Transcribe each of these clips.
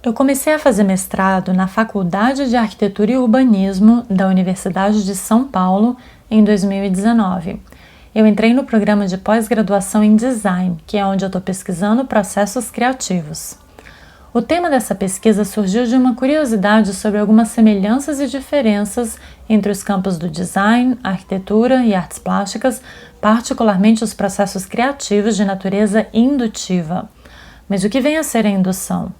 Eu comecei a fazer mestrado na Faculdade de Arquitetura e Urbanismo da Universidade de São Paulo em 2019. Eu entrei no programa de pós-graduação em Design, que é onde eu estou pesquisando processos criativos. O tema dessa pesquisa surgiu de uma curiosidade sobre algumas semelhanças e diferenças entre os campos do design, arquitetura e artes plásticas, particularmente os processos criativos de natureza indutiva. Mas o que vem a ser a indução?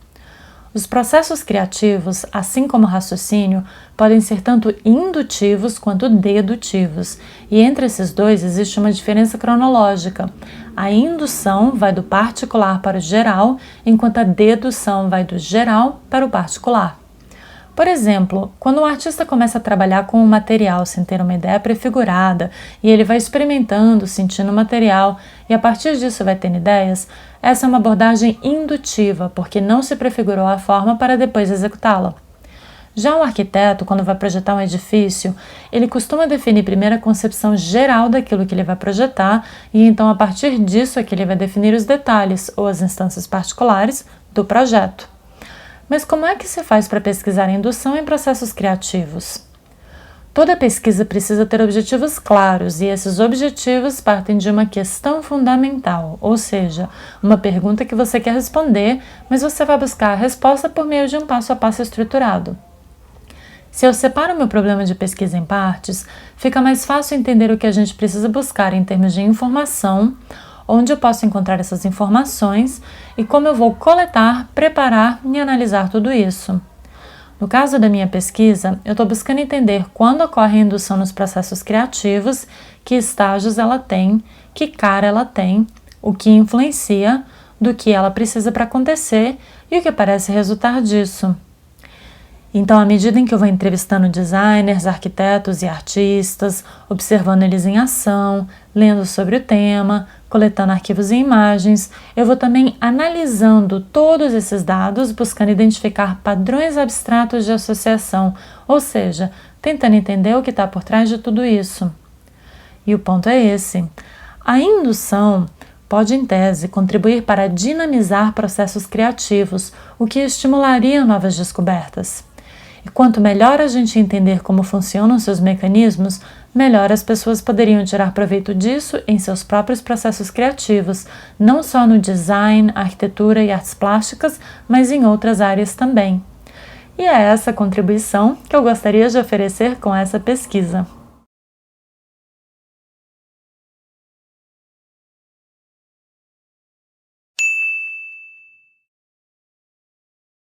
Os processos criativos, assim como o raciocínio, podem ser tanto indutivos quanto dedutivos, e entre esses dois existe uma diferença cronológica. A indução vai do particular para o geral, enquanto a dedução vai do geral para o particular. Por exemplo, quando um artista começa a trabalhar com um material sem ter uma ideia prefigurada e ele vai experimentando, sentindo o material e a partir disso vai tendo ideias, essa é uma abordagem indutiva, porque não se prefigurou a forma para depois executá-la. Já um arquiteto, quando vai projetar um edifício, ele costuma definir primeiro a concepção geral daquilo que ele vai projetar e então a partir disso é que ele vai definir os detalhes ou as instâncias particulares do projeto. Mas como é que se faz para pesquisar a indução em processos criativos? Toda pesquisa precisa ter objetivos claros e esses objetivos partem de uma questão fundamental, ou seja, uma pergunta que você quer responder, mas você vai buscar a resposta por meio de um passo a passo estruturado. Se eu separo meu problema de pesquisa em partes, fica mais fácil entender o que a gente precisa buscar em termos de informação, onde eu posso encontrar essas informações e como eu vou coletar, preparar e analisar tudo isso. No caso da minha pesquisa, eu estou buscando entender quando ocorre a indução nos processos criativos, que estágios ela tem, que cara ela tem, o que influencia, do que ela precisa para acontecer e o que parece resultar disso. Então, à medida em que eu vou entrevistando designers, arquitetos e artistas, observando eles em ação, lendo sobre o tema, coletando arquivos e imagens, eu vou também analisando todos esses dados, buscando identificar padrões abstratos de associação, ou seja, tentando entender o que está por trás de tudo isso. E o ponto é esse: a indução pode, em tese, contribuir para dinamizar processos criativos, o que estimularia novas descobertas. E quanto melhor a gente entender como funcionam seus mecanismos, melhor as pessoas poderiam tirar proveito disso em seus próprios processos criativos, não só no design, arquitetura e artes plásticas, mas em outras áreas também. E é essa contribuição que eu gostaria de oferecer com essa pesquisa.